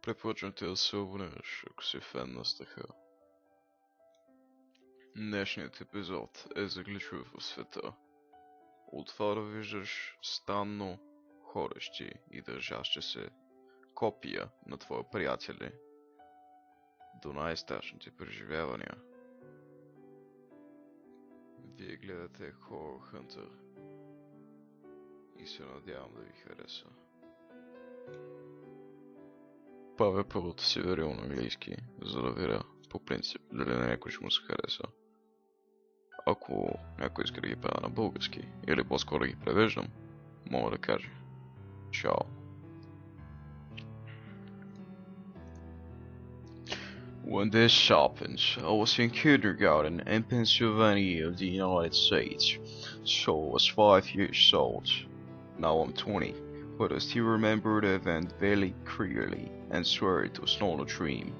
Препоръчвам те да се абонираш, ако си фен на стиха. Днешният епизод е за гличове в света. От това да виждаш странно ходещи и държащи се копия на твои приятели, до най-страшните преживявания. Вие гледате Horror Hunter и се надявам да ви хареса. Правя първото си видео на английски, за да видя по принцип дали на някой ще му се хареса. Ако някой иска да ги правя на български, или по-скоро да ги превеждам, мога да кажа. Чао! When this happened, I was in kindergarten in Pennsylvania, the United States, so I was 5 years old. Now I'm 20, but I still remember the event very clearly and swear it was not a dream.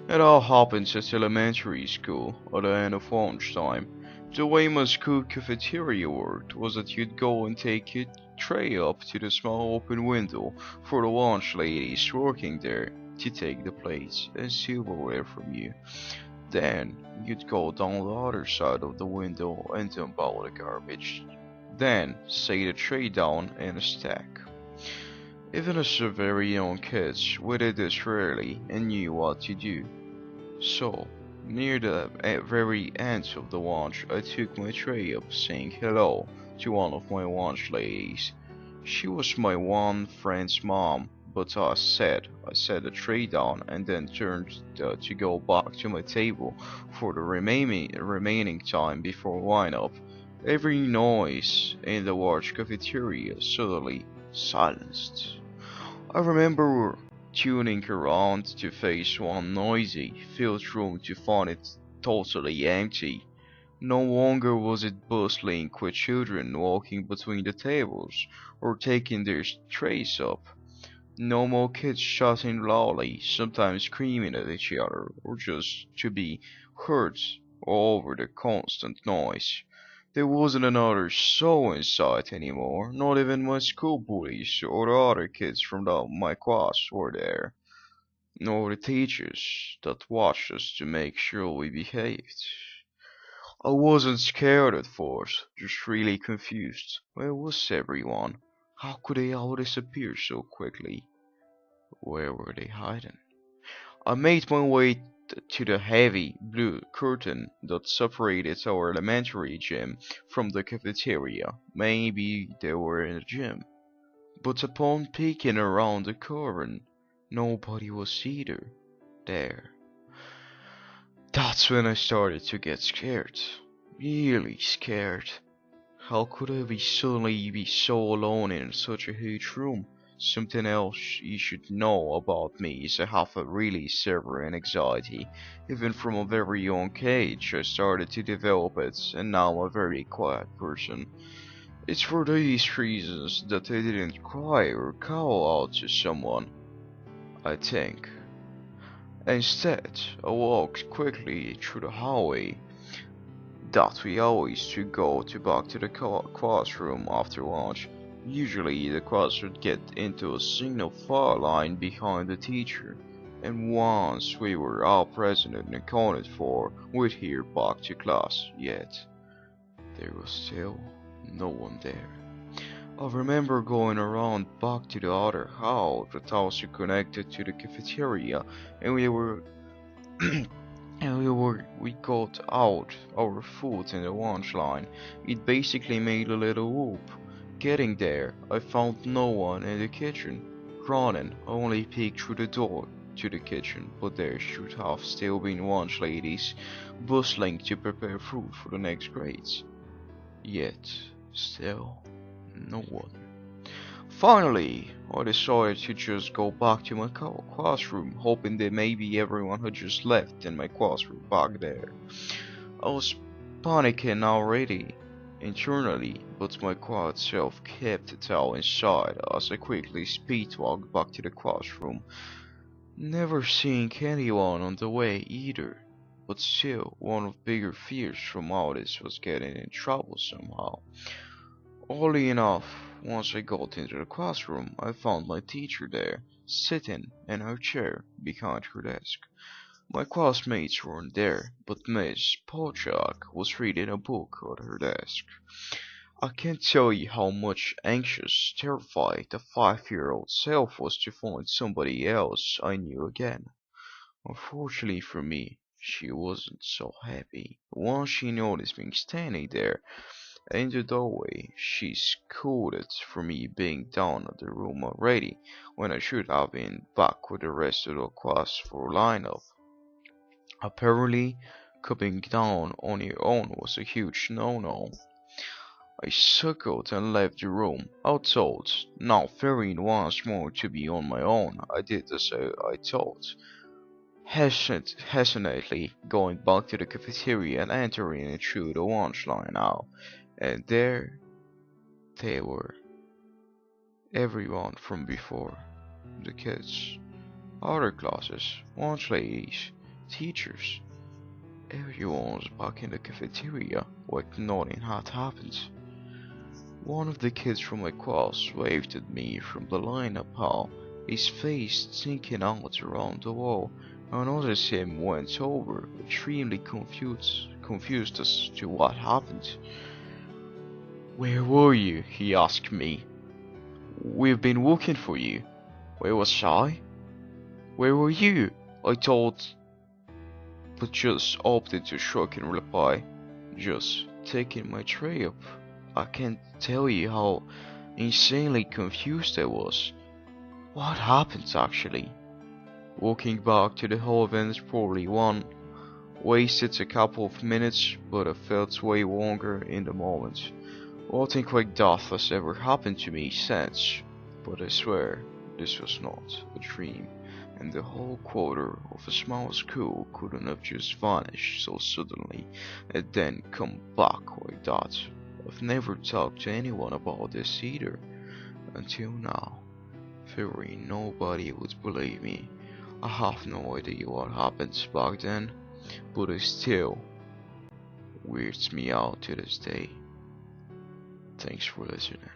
It all happened at elementary school at the end of lunchtime. The way my school cafeteria worked was that you'd go and take your tray up to the small open window for the lunch ladies working there to take the plates and silverware from you. Then you'd go down the other side of the window and dump out the garbage. Then set the tray down in a stack. Even as a very young kids, we did this rarely and knew what to do. So, near the very end of the lunch, I took my tray up, saying hello to one of my lunch ladies. She was my one friend's mom, but I set the tray down and then turned to go back to my table for the remaining time before line-up. Every noise in the large cafeteria suddenly silenced. I remember tuning around to face one noisy, filled room to find it totally empty. No longer was it bustling with children walking between the tables or taking their trays up. No more kids shouting loudly, sometimes screaming at each other, or just to be heard over the constant noise. There wasn't another soul in sight anymore, not even my school bullies or the other kids from my class were there, nor the teachers that watched us to make sure we behaved. I wasn't scared at first, just really confused. Where was everyone? How could they all disappear so quickly? Where were they hiding? I made my way to the heavy blue curtain that separated our elementary gym from the cafeteria. Maybe they were in the gym. But upon peeking around the curtain, nobody was either there. That's when I started to get scared. Really scared. How could I suddenly be so alone in such a huge room? Something else you should know about me is I have a really severe anxiety. Even from a very young age I started to develop it, and now I'm a very quiet person. It's for these reasons that I didn't cry or call out to someone, I think. Instead, I walked quickly through the hallway that we always took go to back to the classroom after lunch. Usually the class would get into a single file line behind the teacher, and once we were all present and accounted for, we'd hear back to class, yet there was still no one there. I remember going around back to the other hall that also connected to the cafeteria, and we got out our food in the lunch line. It basically made a little loop. Getting there, I found no one in the kitchen. Running, I only peeked through the door to the kitchen, but there should have still been lunch ladies bustling to prepare food for the next grades. Yet, still, no one. Finally, I decided to just go back to my classroom, hoping that maybe everyone had just left in my classroom back there. I was panicking already internally, but my quiet self kept it all inside as I quickly speedwalked back to the classroom, never seeing anyone on the way either. But still, one of bigger fears from all this was getting in trouble somehow. Oddly enough, once I got into the classroom, I found my teacher there, sitting in her chair behind her desk. My classmates weren't there, but Miss Polchak was reading a book at her desk. I can't tell you how much anxious, terrified the 5-year-old self was to find somebody else I knew again. Unfortunately for me, she wasn't so happy. Once she noticed me standing there in the doorway, she scolded for me being down at the room already, when I should have been back with the rest of the class for lineup. Apparently, coming down on your own was a huge no-no. I suckled and left the room, outside, now fearing once more to be on my own. I did as I thought, hesitantly going back to the cafeteria and entering it through the lunch line now. And there they were, everyone from before. The kids, other classes, lunch ladies, teachers. Everyone was back in the cafeteria, like nothing had happened. One of the kids from my class waved at me from the lineup hall, his face sticking out around the wall. I noticed him went over, extremely confused as to what happened. "Where were you?" he asked me. "We've been looking for you." "Where was I?" "Where were you?" I told, but just opted to shrug and reply, "Just taking my tray up." I can't tell you how insanely confused I was. What happened actually? Walking back to the hall events probably wasted a couple of minutes, but I felt way longer in the moment. Nothing like that has ever happened to me since, but I swear this was not a dream, and the whole quarter of a small school couldn't have just vanished so suddenly and then come back like that. I've never talked to anyone about this either, until now, fearing nobody would believe me. I have no idea what happened back then, but it still weirds me out to this day. Thanks for listening.